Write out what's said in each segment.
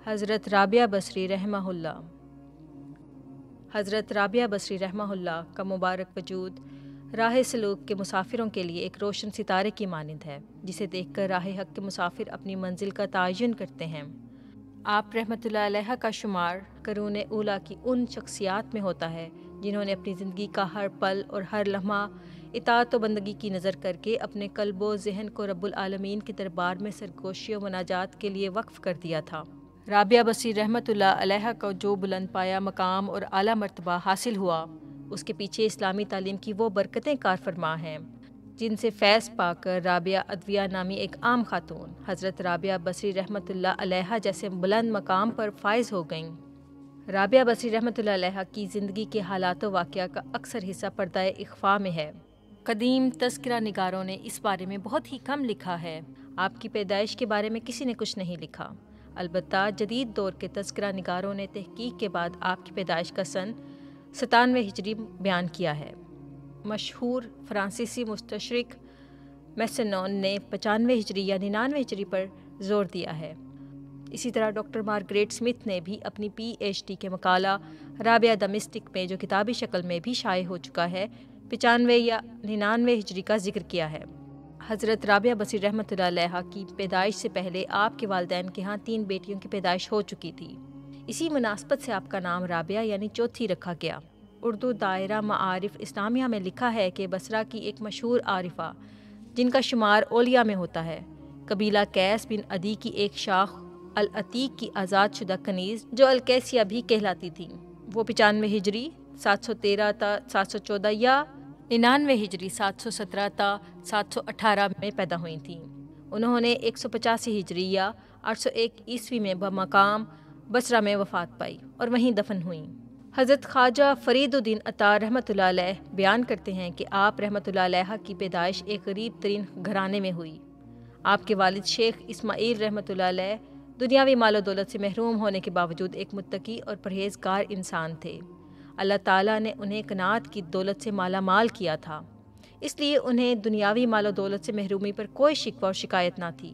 حضرت رابعہ بصری رحمہ اللہ۔ حضرت رابعہ بصری رحمہ اللہ کا مبارک وجود راہ سلوک کے مسافروں کے لیے ایک روشن ستارے کی مانند ہے، جسے دیکھ کر راہ حق کے مسافر اپنی منزل کا تعین کرتے ہیں۔ آپ رحمۃ اللہ علیہ کا شمار قرون اولیٰ کی ان شخصیات میں ہوتا ہے جنہوں نے اپنی زندگی کا ہر پل اور ہر لمحہ اطاعت و بندگی کی نظر کر کے اپنے قلب و ذہن کو رب العالمین کے دربار میں سرگوشی و مناجات کے لیے وقف کر دیا تھا۔ رابعہ بصری رحمۃ اللہ علیہ کو جو بلند پایا مقام اور اعلیٰ مرتبہ حاصل ہوا، اس کے پیچھے اسلامی تعلیم کی وہ برکتیں کار فرما ہیں جن سے فیض پا کر رابعہ ادویہ نامی ایک عام خاتون حضرت رابعہ بصری رحمۃ اللہ علیہ جیسے بلند مقام پر فائز ہو گئیں۔ رابعہ بصری رحمۃ اللہ علیہ کی زندگی کے حالات و واقعہ کا اکثر حصہ پردہ اخفاء میں ہے۔ قدیم تذکرہ نگاروں نے اس بارے میں بہت ہی کم لکھا ہے۔ آپ کی پیدائش کے بارے میں کسی نے کچھ نہیں لکھا۔ البتہ جدید دور کے تذکرہ نگاروں نے تحقیق کے بعد آپ کی پیدائش کا سن 97 ہجری بیان کیا ہے۔ مشہور فرانسیسی مستشرق میسنون نے 95 ہجری یا 99 ہجری پر زور دیا ہے۔ اسی طرح ڈاکٹر مارگریٹ سمتھ نے بھی اپنی پی ایچ ڈی کے مقالہ رابعہ دی مسٹک میں، جو کتابی شکل میں بھی شائع ہو چکا ہے، 95 یا 99 ہجری کا ذکر کیا ہے۔ حضرت رابعہ بصری رحمۃ اللہ علیہ کی پیدائش سے پہلے آپ کے والدین کے ہاں 3 بیٹیوں کی پیدائش ہو چکی تھی۔ اسی مناسبت سے آپ کا نام رابعہ یعنی چوتھی رکھا گیا۔ اردو دائرہ معارف اسلامیہ میں لکھا ہے کہ بصرہ کی ایک مشہور عارفہ جن کا شمار اولیاء میں ہوتا ہے، قبیلہ قیس بن عدی کی ایک شاخ العتیق کی آزاد شدہ کنیز جو القیسیہ بھی کہلاتی تھیں، وہ 95 ہجری 713 تا 714 یا 99 ہجری 717 تا 718 میں پیدا ہوئی تھیں۔ انہوں نے 185 ہجری یا 801 عیسوی میں بمقام بصرہ میں وفات پائی اور وہیں دفن ہوئیں۔ حضرت خواجہ فرید الدین عطار رحمۃ اللہ علیہ بیان کرتے ہیں کہ آپ رحمۃ اللہ علیہ کی پیدائش ایک غریب ترین گھرانے میں ہوئی۔ آپ کے والد شیخ اسماعیل رحمۃ اللہ علیہ دنیاوی مال و دولت سے محروم ہونے کے باوجود ایک متقی اور پرہیزگار انسان تھے۔ اللہ تعالیٰ نے انہیں قناعت کی دولت سے مالا مال کیا تھا، اس لیے انہیں دنیاوی مال و دولت سے محرومی پر کوئی شکوہ اور شکایت نہ تھی۔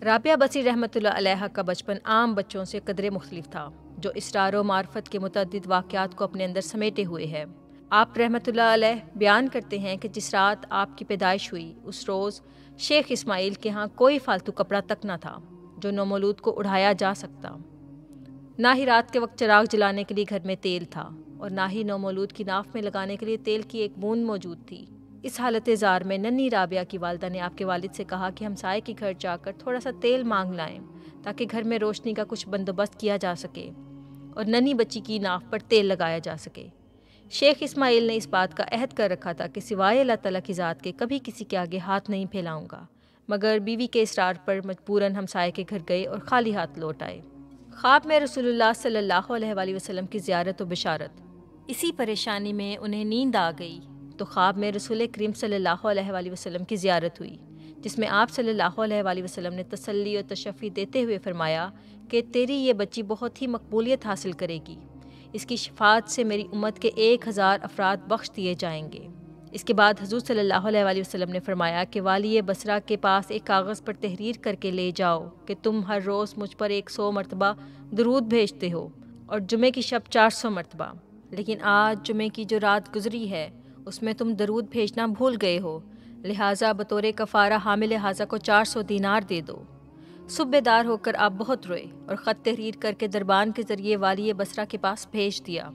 رابعہ بصری رحمۃ اللہ علیہ کا بچپن عام بچوں سے قدرے مختلف تھا، جو اسرار و معرفت کے متعدد واقعات کو اپنے اندر سمیٹے ہوئے ہے۔ آپ رحمۃ اللہ علیہ بیان کرتے ہیں کہ جس رات آپ کی پیدائش ہوئی، اس روز شیخ اسماعیل کے ہاں کوئی فالتو کپڑا تک نہ تھا جو نومولود کو اڑھایا جا سکتا، نہ ہی رات کے وقت چراغ جلانے کے لیے گھر میں تیل تھا، اور نہ ہی نومولود کی ناف میں لگانے کے لیے تیل کی ایک بوند موجود تھی۔ اس حالت زار میں ننھی رابعہ کی والدہ نے آپ کے والد سے کہا کہ ہمسائے کے گھر جا کر تھوڑا سا تیل مانگ لائیں تاکہ گھر میں روشنی کا کچھ بندوبست کیا جا سکے اور ننھی بچی کی ناف پر تیل لگایا جا سکے۔ شیخ اسماعیل نے اس بات کا عہد کر رکھا تھا کہ سوائے اللہ تعالیٰ کی ذات کے کبھی کسی کے آگے ہاتھ نہیں پھیلاؤں گا، مگر بیوی کے اصرار پر مجبوراً ہمسائے کے گھر گئے اور خالی ہاتھ لوٹ آئے۔ خواب میں رسول اللہ صلی اللہ علیہ وآلہ وسلم کی زیارت و بشارت۔ اسی پریشانی میں انہیں نیند آ گئی تو خواب میں رسول کریم صلی اللہ علیہ وآلہ وسلم کی زیارت ہوئی، جس میں آپ صلی اللہ علیہ وآلہ وسلم نے تسلی و تشفی دیتے ہوئے فرمایا کہ تیری یہ بچی بہت ہی مقبولیت حاصل کرے گی، اس کی شفاعت سے میری امت کے 1000 افراد بخش دیے جائیں گے۔ اس کے بعد حضور صلی اللہ علیہ وآلہ وسلم نے فرمایا کہ والی بصرہ کے پاس ایک کاغذ پر تحریر کر کے لے جاؤ کہ تم ہر روز مجھ پر 100 مرتبہ درود بھیجتے ہو اور جمعے کی شب 400 مرتبہ، لیکن آج جمعے کی جو رات گزری ہے اس میں تم درود بھیجنا بھول گئے ہو، لہٰذا بطور کفارہ حامل حاضہ کو 400 دینار دے دو۔ صبح دار ہو کر آپ بہت روئے اور خط تحریر کر کے دربان کے ذریعے والی بصرہ کے پاس بھیج دیا۔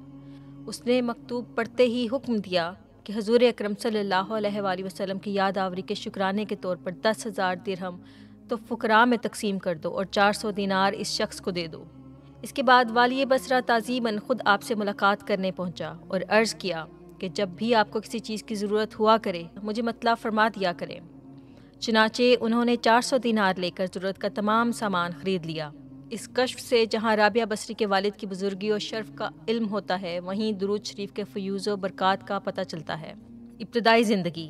اس نے مکتوب پڑھتے ہی حکم دیا کہ حضور اکرم صلی اللہ علیہ وآلہ وسلم کی یاد آوری کے شکرانے کے طور پر 10,000 درہم تو فقراء میں تقسیم کر دو اور 400 دینار اس شخص کو دے دو۔ اس کے بعد والی بصرہ تعظیماً خود آپ سے ملاقات کرنے پہنچا اور عرض کیا کہ جب بھی آپ کو کسی چیز کی ضرورت ہوا کرے مجھے مطلع فرما دیا کریں۔ چنانچہ انہوں نے 400 دینار لے کر ضرورت کا تمام سامان خرید لیا۔ اس کشف سے جہاں رابعہ بصری کے والد کی بزرگی و شرف کا علم ہوتا ہے، وہیں درود شریف کے فیوز و برکات کا پتہ چلتا ہے۔ ابتدائی زندگی۔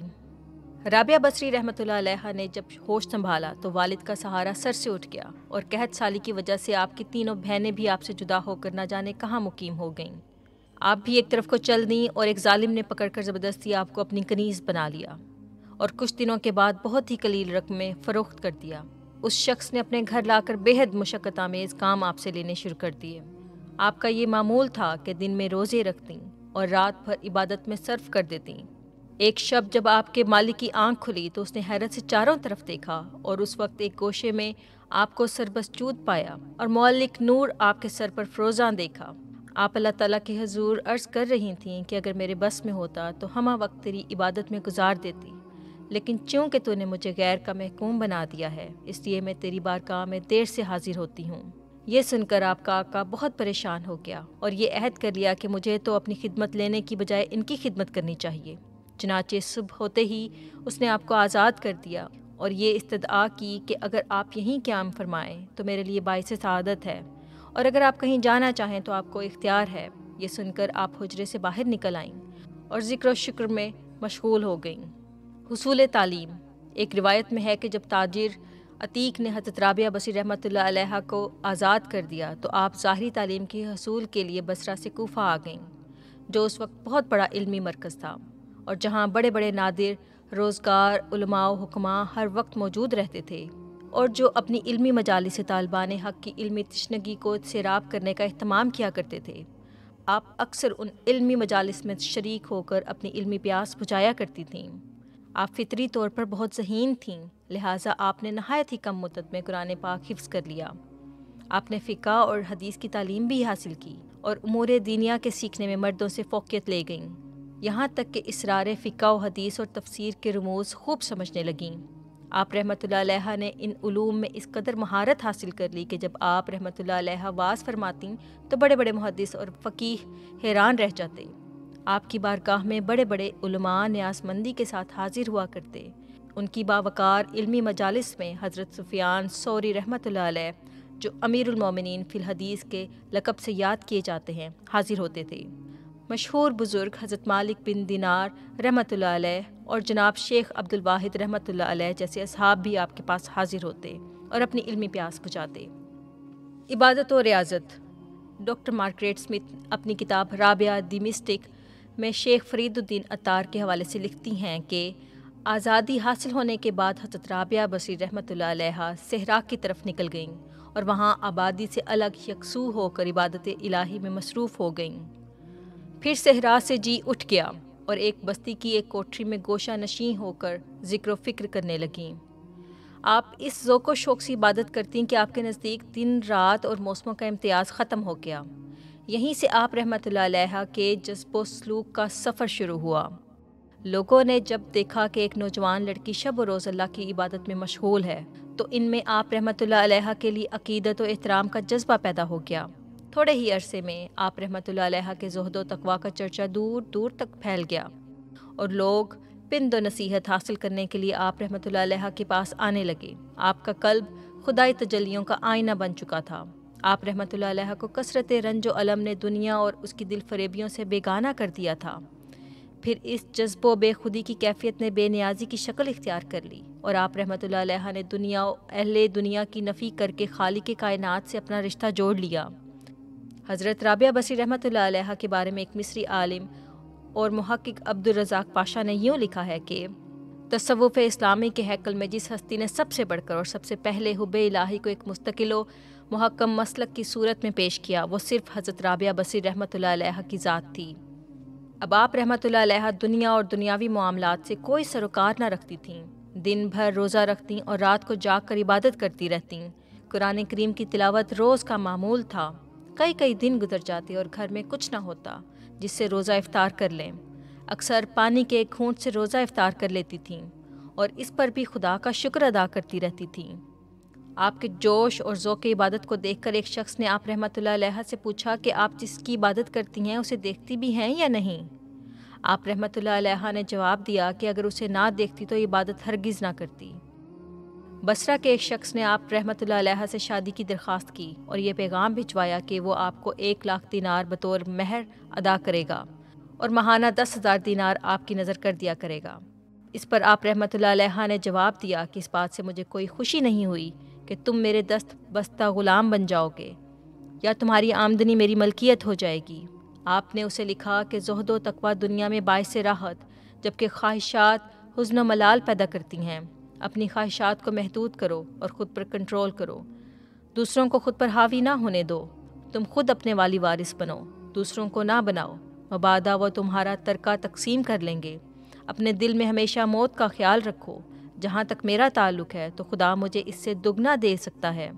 رابعہ بصری رحمۃ اللہ علیہ نے جب ہوش سنبھالا تو والد کا سہارا سر سے اٹھ گیا اور قحط سالی کی وجہ سے آپ کی تینوں بہنیں بھی آپ سے جدا ہو کر نہ جانے کہاں مقیم ہو گئیں۔ آپ بھی ایک طرف کو چل دیں اور ایک ظالم نے پکڑ کر زبردستی آپ کو اپنی کنیز بنا لیا اور کچھ دنوں کے بعد بہت ہی قلیل رقم میں فروخت کر دیا۔ اس شخص نے اپنے گھر لا کر بے حد مشقت آمیز کام آپ سے لینے شروع کر دیے۔ آپ کا یہ معمول تھا کہ دن میں روزے رکھتیں اور رات بھر عبادت میں صرف کر دیتیں۔ ایک شب جب آپ کے مالک کی آنکھ کھلی تو اس نے حیرت سے چاروں طرف دیکھا اور اس وقت ایک گوشے میں آپ کو سربسجود پایا اور معلق نور آپ کے سر پر فروزاں دیکھا۔ آپ اللہ تعالیٰ کے حضور عرض کر رہی تھیں کہ اگر میرے بس میں ہوتا تو ہمہ وقت تیری عبادت میں گزار دیتی، لیکن چونکہ تو نے مجھے غیر کا محکوم بنا دیا ہے، اس لیے میں تیری بارگاہ میں دیر سے حاضر ہوتی ہوں۔ یہ سن کر آپ کا آقا بہت پریشان ہو گیا اور یہ عہد کر لیا کہ مجھے تو اپنی خدمت لینے کی بجائے ان کی خدمت کرنی چاہیے۔ چنانچہ صبح ہوتے ہی اس نے آپ کو آزاد کر دیا اور یہ استدعا کی کہ اگر آپ یہیں قیام فرمائیں تو میرے لیے باعث سعادت ہے، اور اگر آپ کہیں جانا چاہیں تو آپ کو اختیار ہے۔ یہ سن کر آپ حجرے سے باہر نکل آئیں اور ذکر و شکر میں مشغول ہو گئیں۔ حصول تعلیم۔ ایک روایت میں ہے کہ جب تاجر عتیق نے حضرت رابعہ بصری رحمۃ اللہ علیہ کو آزاد کر دیا تو آپ ظاہری تعلیم کے حصول کے لیے بصرہ سے کوفہ آ گئیں، جو اس وقت بہت بڑا علمی مرکز تھا اور جہاں بڑے بڑے نادر روزگار علماء و حکماء ہر وقت موجود رہتے تھے، اور جو اپنی علمی مجالس سے طالبان حق کی علمی تشنگی کو سیراب کرنے کا اہتمام کیا کرتے تھے۔ آپ اکثر ان علمی مجالس میں شریک ہو کر اپنی علمی پیاس بجھایا کرتی تھیں۔ آپ فطری طور پر بہت ذہین تھیں، لہٰذا آپ نے نہایت ہی کم مدت میں قرآن پاک حفظ کر لیا۔ آپ نے فقہ اور حدیث کی تعلیم بھی حاصل کی اور امور دینیا کے سیکھنے میں مردوں سے فوقیت لے گئیں، یہاں تک کہ اسرار فقہ و حدیث اور تفسیر کے رموز خوب سمجھنے لگیں۔ آپ رحمۃ اللہ علیہ نے ان علوم میں اس قدر مہارت حاصل کر لی کہ جب آپ رحمۃ اللہ علیہ واز فرماتیں تو بڑے بڑے محدث اور فقیہ حیران رہ جاتے۔ آپ کی بارگاہ میں بڑے بڑے علماء نیاز مندی کے ساتھ حاضر ہوا کرتے۔ ان کی باوقار علمی مجالس میں حضرت سفیان ثوری رحمۃ اللہ علیہ، جو امیر المومنین فی الحدیث کے لقب سے یاد کیے جاتے ہیں، حاضر ہوتے تھے۔ مشہور بزرگ حضرت مالک بن دینار رحمۃ اللہ علیہ اور جناب شیخ عبد الواحد رحمۃ اللہ علیہ جیسے اصحاب بھی آپ کے پاس حاضر ہوتے اور اپنی علمی پیاس بجھاتے۔ عبادت و ریاضت۔ ڈاکٹر مارگریٹ اسمتھ اپنی کتاب رابعہ دی مسٹک میں شیخ فرید الدین عطار کے حوالے سے لکھتی ہیں کہ آزادی حاصل ہونے کے بعد حضرت رابعہ بصری رحمۃ اللہ علیہ صحرا کی طرف نکل گئیں اور وہاں آبادی سے الگ یکسو ہو کر عبادت الہی میں مصروف ہو گئیں۔ پھر صحرا سے جی اٹھ گیا اور ایک بستی کی ایک کوٹری میں گوشہ نشیں ہو کر ذکر و فکر کرنے لگیں۔ آپ اس ذوق و شوق سے عبادت کرتی کہ آپ کے نزدیک دن رات اور موسموں کا امتیاز ختم ہو گیا۔ یہیں سے آپ رحمۃ اللہ علیہ کے جذب و سلوک کا سفر شروع ہوا۔ لوگوں نے جب دیکھا کہ ایک نوجوان لڑکی شب و روز اللہ کی عبادت میں مشغول ہے تو ان میں آپ رحمۃ اللہ علیہ کے لیے عقیدت و احترام کا جذبہ پیدا ہو گیا۔ تھوڑے ہی عرصے میں آپ رحمۃ اللہ علیہ کے زہد و تقویٰ کا چرچا دور دور تک پھیل گیا اور لوگ پند و نصیحت حاصل کرنے کے لیے آپ رحمۃ اللہ علیہ کے پاس آنے لگے۔ آپ کا قلب خدائی تجلیوں کا آئینہ بن چکا تھا۔ آپ رحمۃ اللہ علیہ کو کثرت رنج و علم نے دنیا اور اس کی دل فریبیوں سے بیگانہ کر دیا تھا۔ پھر اس جذب و بے خودی کی کیفیت نے بے نیازی کی شکل اختیار کر لی اور آپ رحمۃ اللہ علیہ نے دنیا و اہل دنیا کی نفی کر کے خالق کائنات سے اپنا رشتہ جوڑ لیا۔ حضرت رابعہ بصری رحمۃ اللہ علیہ کے بارے میں ایک مصری عالم اور محقق عبد الرزاق پاشا نے یوں لکھا ہے کہ تصوف اسلامی کے ہیکل میں جس ہستی نے سب سے بڑھ کر اور سب سے پہلے حب الہی کو ایک مستقل و محکم مسلک کی صورت میں پیش کیا، وہ صرف حضرت رابعہ بصری رحمۃ اللہ علیہ کی ذات تھی۔ اب آپ رحمۃ اللہ علیہ دنیا اور دنیاوی معاملات سے کوئی سروکار نہ رکھتی تھیں، دن بھر روزہ رکھتیں اور رات کو جاگ کر عبادت کرتی رہتیں۔ قرآن کریم کی تلاوت روز کا معمول تھا۔ کئی دن گزر جاتے اور گھر میں کچھ نہ ہوتا جس سے روزہ افطار کر لیں۔ اکثر پانی کے ایک گھونٹ سے روزہ افطار کر لیتی تھیں اور اس پر بھی خدا کا شکر ادا کرتی رہتی تھیں۔ آپ کے جوش اور ذوق عبادت کو دیکھ کر ایک شخص نے آپ رحمۃ اللہ علیہ سے پوچھا کہ آپ جس کی عبادت کرتی ہیں اسے دیکھتی بھی ہیں یا نہیں؟ آپ رحمۃ اللہ علیہ نے جواب دیا کہ اگر اسے نہ دیکھتی تو عبادت ہرگز نہ کرتی۔ بصرہ کے ایک شخص نے آپ رحمۃ اللہ علیہ سے شادی کی درخواست کی اور یہ پیغام بھجوایا کہ وہ آپ کو 1,00,000 دینار بطور مہر ادا کرے گا اور ماہانہ 10,000 دینار آپ کی نظر کر دیا کرے گا۔ اس پر آپ رحمۃ اللہ علیہ نے جواب دیا کہ اس بات سے مجھے کوئی خوشی نہیں ہوئی کہ تم میرے دست بستہ غلام بن جاؤ گے یا تمہاری آمدنی میری ملکیت ہو جائے گی۔ آپ نے اسے لکھا کہ زہد و تقویٰ دنیا میں باعث راحت جبکہ خواہشات حزن و ملال پیدا کرتی ہیں۔ اپنی خواہشات کو محدود کرو اور خود پر کنٹرول کرو۔ دوسروں کو خود پر حاوی نہ ہونے دو۔ تم خود اپنے والی وارث بنو، دوسروں کو نہ بناؤ۔ مبادا وہ تمہارا ترکہ تقسیم کر لیں گے۔ اپنے دل میں ہمیشہ موت کا خیال رکھو۔ جہاں تک میرا تعلق ہے تو خدا مجھے اس سے دگنا دے سکتا ہے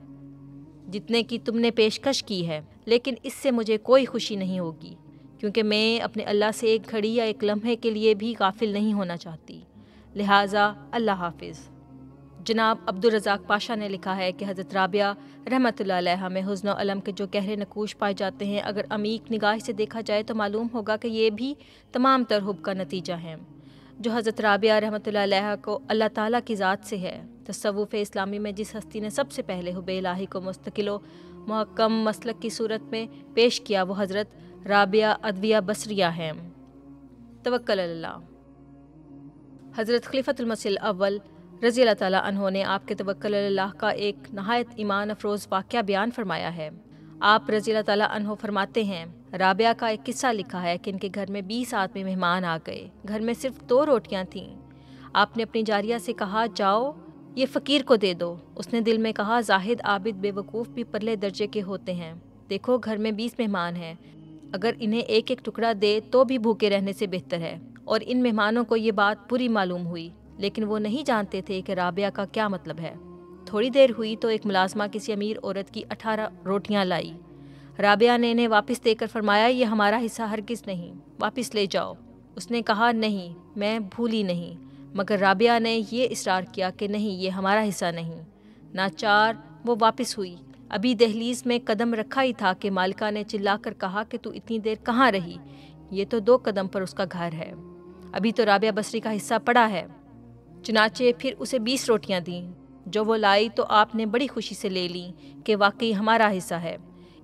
جتنے کی تم نے پیشکش کی ہے، لیکن اس سے مجھے کوئی خوشی نہیں ہوگی، کیونکہ میں اپنے اللہ سے ایک گھڑی یا ایک لمحے کے لیے بھی غافل نہیں ہونا چاہتی۔ لہٰذا اللہ حافظ۔ جناب عبدالرزاق پاشا نے لکھا ہے کہ حضرت رابعہ رحمۃ اللہ علیہ میں حزن و علم کے جو گہرے نقوش پائے جاتے ہیں، اگر عمیق نگاہ سے دیکھا جائے تو معلوم ہوگا کہ یہ بھی تمام تر حب کا نتیجہ ہیں جو حضرت رابعہ رحمۃ اللہ علیہ کو اللہ تعالیٰ کی ذات سے ہے۔ تصوف اسلامی میں جس ہستی نے سب سے پہلے حب الہی کو مستقل و محکم مسلک کی صورت میں پیش کیا وہ حضرت رابعہ ادویہ بصریہ ہیں۔ توکل اللہ۔ حضرت خلیفۃ المسیح الاول رضی اللہ تعالیٰ عنہ نے آپ کے توکل اللہ کا ایک نہایت ایمان افروز واقعہ بیان فرمایا ہے۔ آپ رضی اللہ تعالیٰ عنہ فرماتے ہیں، رابعہ کا ایک قصہ لکھا ہے کہ ان کے گھر میں 20 آدمی مہمان آ گئے۔ گھر میں صرف 2 روٹیاں تھیں۔ آپ نے اپنی جاریہ سے کہا، جاؤ یہ فقیر کو دے دو۔ اس نے دل میں کہا، زاہد عابد بے وقوف بھی پرلے درجے کے ہوتے ہیں۔ دیکھو گھر میں 20 مہمان ہیں، اگر انہیں ایک ایک ٹکڑا دے تو بھی بھوکے رہنے سے بہتر ہے۔ اور ان مہمانوں کو یہ بات بری معلوم ہوئی، لیکن وہ نہیں جانتے تھے کہ رابعہ کا کیا مطلب ہے۔ تھوڑی دیر ہوئی تو ایک ملازمہ کسی امیر عورت کی 18 روٹیاں لائی۔ رابعہ نے انہیں واپس دے کر فرمایا، یہ ہمارا حصہ ہرگز نہیں، واپس لے جاؤ۔ اس نے کہا، نہیں میں بھولی نہیں، مگر رابعہ نے یہ اصرار کیا کہ نہیں یہ ہمارا حصہ نہیں۔ ناچار وہ واپس ہوئی، ابھی دہلیز میں قدم رکھا ہی تھا کہ مالکہ نے چلا کر کہا کہ تو اتنی دیر کہاں رہی؟ یہ تو 2 قدم پر اس کا گھر ہے، ابھی تو رابعہ بصری کا حصہ پڑا ہے۔ چنانچہ پھر اسے 20 روٹیاں دیں، جو وہ لائی تو آپ نے بڑی خوشی سے لے لیں کہ واقعی ہمارا حصہ ہے۔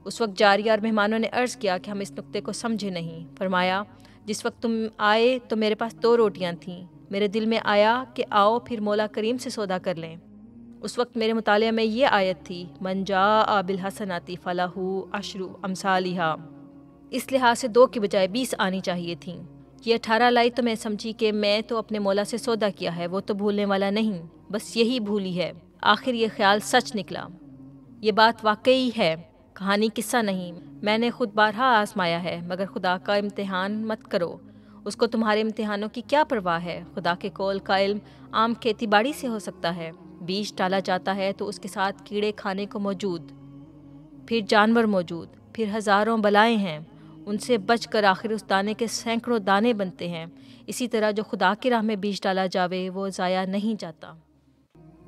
اس وقت جاریہ اور مہمانوں نے عرض کیا کہ ہم اس نقطے کو سمجھے نہیں۔ فرمایا، جس وقت تم آئے تو میرے پاس 2 روٹیاں تھیں، میرے دل میں آیا کہ آؤ پھر مولا کریم سے سودا کر لیں۔ اس وقت میرے مطالعہ میں یہ آیت تھی، من جاء بالحسنۃ فلہ عشر امثالھا۔ اس لحاظ سے 2 کی بجائے 20 آنی چاہیے تھیں۔ یہ 18 لائی تو میں سمجھی کہ میں تو اپنے مولا سے سودا کیا ہے، وہ تو بھولنے والا نہیں، بس یہی بھولی ہے۔ آخر یہ خیال سچ نکلا۔ یہ بات واقعی ہے، کہانی قصہ نہیں۔ میں نے خود بارہا آزمایا ہے، مگر خدا کا امتحان مت کرو، اس کو تمہارے امتحانوں کی کیا پرواہ ہے؟ خدا کے قول کا علم عام کھیتی باڑی سے ہو سکتا ہے۔ بیج ڈالا جاتا ہے تو اس کے ساتھ کیڑے کھانے کو موجود، پھر جانور موجود، پھر ہزاروں بلائیں ہیں، ان سے بچ کر آخر اس دانے کے سینکڑوں دانے بنتے ہیں۔ اسی طرح جو خدا کی راہ میں بیج ڈالا جاوے وہ ضائع نہیں جاتا۔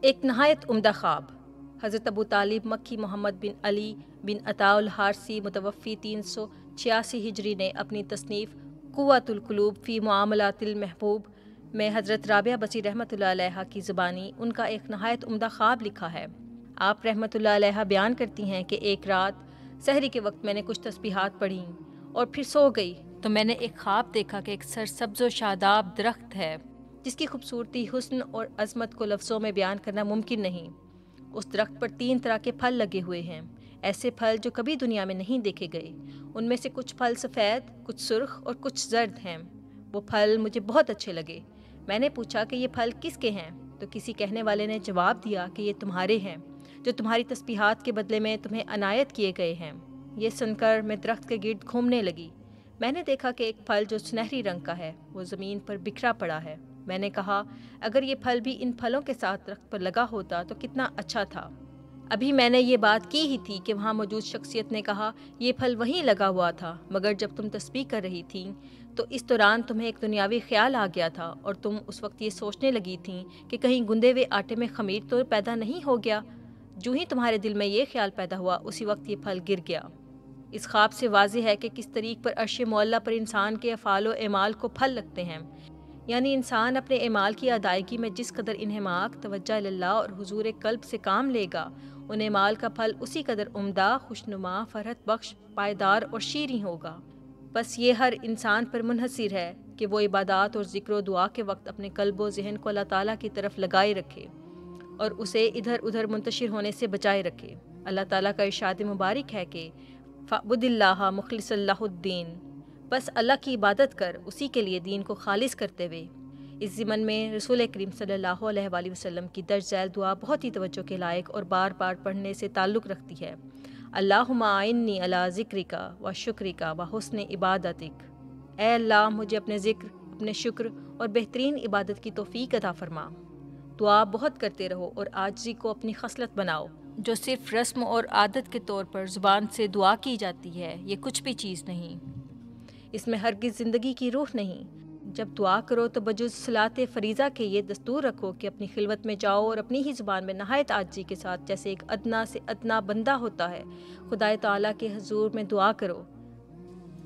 ایک نہایت عمدہ خواب۔ حضرت ابو طالب مکی محمد بن علی بن عطاء الحارثی متوفی 386 ہجری نے اپنی تصنیف قوۃ القلوب فی معاملات المحبوب میں حضرت رابعہ بصری رحمۃ اللہ علیہ کی زبانی ان کا ایک نہایت عمدہ خواب لکھا ہے۔ آپ رحمۃ اللہ علیہ بیان کرتی ہیں کہ ایک رات سحری کے وقت میں نے کچھ تسبیحات پڑھیں اور پھر سو گئی تو میں نے ایک خواب دیکھا کہ ایک سرسبز و شاداب درخت ہے جس کی خوبصورتی، حسن اور عظمت کو لفظوں میں بیان کرنا ممکن نہیں۔ اس درخت پر 3 طرح کے پھل لگے ہوئے ہیں، ایسے پھل جو کبھی دنیا میں نہیں دیکھے گئے۔ ان میں سے کچھ پھل سفید، کچھ سرخ اور کچھ زرد ہیں۔ وہ پھل مجھے بہت اچھے لگے۔ میں نے پوچھا کہ یہ پھل کس کے ہیں؟ تو کسی کہنے والے نے جواب دیا کہ یہ تمہارے ہیں، جو تمہاری تسبیحات کے بدلے میں تمہیں عنایت کیے گئے ہیں۔ یہ سن کر میں درخت کے گرد گھومنے لگی۔ میں نے دیکھا کہ ایک پھل جو سنہری رنگ کا ہے وہ زمین پر بکھرا پڑا ہے۔ میں نے کہا، اگر یہ پھل بھی ان پھلوں کے ساتھ درخت پر لگا ہوتا تو کتنا اچھا تھا۔ ابھی میں نے یہ بات کی ہی تھی کہ وہاں موجود شخصیت نے کہا، یہ پھل وہیں لگا ہوا تھا، مگر جب تم تسبیح کر رہی تھیں تو اس دوران تمہیں ایک دنیاوی خیال آ گیا تھا اور تم اس وقت یہ سوچنے لگی تھیں کہ کہیں گندے ہوئے آٹے میں خمیر تو پیدا نہیں ہو گیا۔ جو ہی تمہارے دل میں یہ خیال پیدا ہوا اسی وقت یہ پھل گر گیا۔ اس خواب سے واضح ہے کہ کس طریق پر عرش معلیٰ پر انسان کے افعال و اعمال کو پھل لگتے ہیں، یعنی انسان اپنے اعمال کی ادائیگی میں جس قدر انہماک، توجہ اللہ اور حضور قلب سے کام لے گا، ان اعمال کا پھل اسی قدر عمدہ، خوشنما، فرحت بخش، پائیدار اور شیریں ہوگا۔ بس یہ ہر انسان پر منحصر ہے کہ وہ عبادات اور ذکر و دعا کے وقت اپنے قلب و ذہن کو اللہ تعالیٰ کی طرف لگائے رکھے اور اسے ادھر ادھر منتشر ہونے سے بچائے رکھے۔ اللہ تعالیٰ کا ارشاد مبارک ہے کہ فَاعْبُدِ اللَّهَ مُخْلِصًا لَهُ الدِّينَ، بس اللہ کی عبادت کر، اسی کے لیے دین کو خالص کرتے ہوئے۔ اس ضمن میں رسول کریم صلی اللہ علیہ وآلہ وسلم کی درج ذیل دعا بہت ہی توجہ کے لائق اور بار بار پڑھنے سے تعلق رکھتی ہے۔ اللہم اعنی علی ذکرک و شکرک و حسن عبادتک۔ اے اللہ مجھے اپنے ذکر، اپنے شکر اور بہترین عبادت کی توفیق عطا فرما۔ دعا بہت کرتے رہو اور عاجزی کو اپنی خصلت بناؤ۔ جو صرف رسم اور عادت کے طور پر زبان سے دعا کی جاتی ہے، یہ کچھ بھی چیز نہیں، اس میں ہرگز زندگی کی روح نہیں۔ جب دعا کرو تو بجز صلاۃ فریضہ کے یہ دستور رکھو کہ اپنی خلوت میں جاؤ اور اپنی ہی زبان میں نہایت عاجزی کے ساتھ، جیسے ایک ادنا سے ادنا بندہ ہوتا ہے، خدائے تعالیٰ کے حضور میں دعا کرو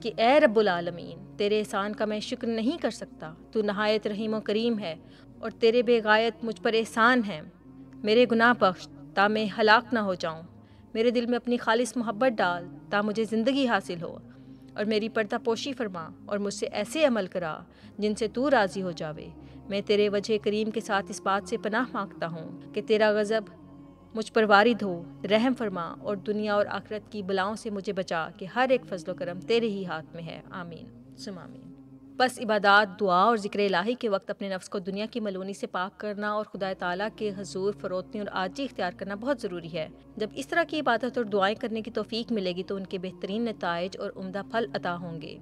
کہ اے رب العالمین، تیرے احسان کا میں شکر نہیں کر سکتا، تو نہایت رحیم و کریم ہے اور تیرے بے غایت مجھ پر احسان ہے۔ میرے گناہ بخش تا میں ہلاک نہ ہو جاؤں، میرے دل میں اپنی خالص محبت ڈال تا مجھے زندگی حاصل ہو، اور میری پردہ پوشی فرما اور مجھ سے ایسے عمل کرا جن سے تو راضی ہو جاوے۔ میں تیرے وجہ کریم کے ساتھ اس بات سے پناہ مانگتا ہوں کہ تیرا غضب مجھ پر وارد ہو، رحم فرما اور دنیا اور آخرت کی بلاؤں سے مجھے بچا کہ ہر ایک فضل و کرم تیرے ہی ہاتھ میں ہے۔ آمین ثم آمین۔ بس عبادات، دعا اور ذکر الہی کے وقت اپنے نفس کو دنیا کی ملونی سے پاک کرنا اور خدا تعالیٰ کے حضور فروتنی اور عاجزی اختیار کرنا بہت ضروری ہے۔ جب اس طرح کی عبادت اور دعائیں کرنے کی توفیق ملے گی تو ان کے بہترین نتائج اور عمدہ پھل عطا ہوں گے۔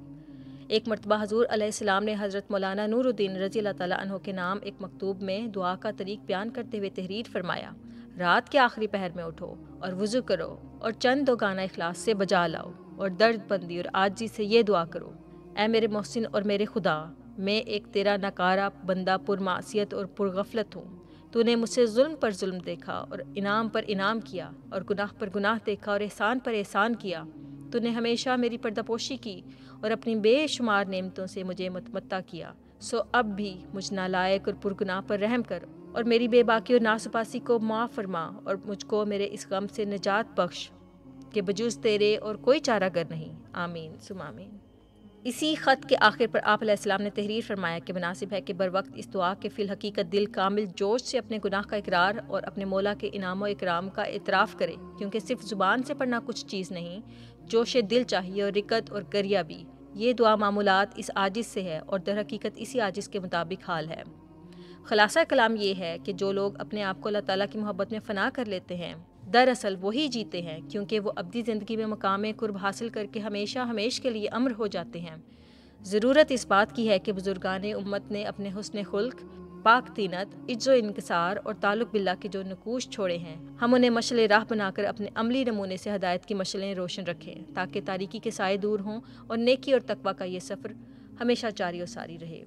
ایک مرتبہ حضور علیہ السلام نے حضرت مولانا نور الدین رضی اللہ تعالیٰ عنہ کے نام ایک مکتوب میں دعا کا طریق بیان کرتے ہوئے تحریر فرمایا، رات کے آخری پہر میں اٹھو اور وضو کرو اور چند دو گانا اخلاص سے بجا لاؤ اور درد بندی اور عاجزی سے یہ دعا کرو، اے میرے محسن اور میرے خدا، میں ایک تیرا ناکارہ بندہ پرمعصیت اور پرغفلت ہوں۔ تو نے مجھ سے ظلم پر ظلم دیکھا اور انعام پر انعام کیا اور گناہ پر گناہ دیکھا اور احسان پر احسان کیا۔ تو نے ہمیشہ میری پردہ پوشی کی اور اپنی بے شمار نعمتوں سے مجھے متمتع کیا، سو اب بھی مجھ نالائق اور پرگناہ پر رحم کر اور میری بے باکی اور ناسپاسی کو معاف فرما اور مجھ کو میرے اس غم سے نجات بخش کہ بجز تیرے اور کوئی چارہ گر نہیں۔ آمین ثم آمین۔ اسی خط کے آخر پر آپ علیہ السلام نے تحریر فرمایا کہ مناسب ہے کہ بر وقت اس دعا کے فی الحقیقت دل کامل جوش سے اپنے گناہ کا اقرار اور اپنے مولا کے انعام و اکرام کا اعتراف کرے، کیونکہ صرف زبان سے پڑھنا کچھ چیز نہیں، جوش دل چاہیے اور رکت اور گریہ بھی۔ یہ دعا معمولات اس عاجز سے ہے اور در حقیقت اسی عاجز کے مطابق حال ہے۔ خلاصہ کلام یہ ہے کہ جو لوگ اپنے آپ کو اللہ تعالیٰ کی محبت میں فنا کر لیتے ہیں، دراصل وہی جیتے ہیں، کیونکہ وہ ابدی زندگی میں مقام قرب حاصل کر کے ہمیشہ ہمیش کے لیے امر ہو جاتے ہیں۔ ضرورت اس بات کی ہے کہ بزرگان امت نے اپنے حسن خلق، پاک طینت، عجز و انکسار اور تعلق باللہ کے جو نقوش چھوڑے ہیں، ہم انہیں مشعل راہ بنا کر اپنے عملی نمونے سے ہدایت کی مشعلیں روشن رکھیں، تاکہ تاریکی کے سائے دور ہوں اور نیکی اور تقویٰ کا یہ سفر ہمیشہ جاری و ساری رہے۔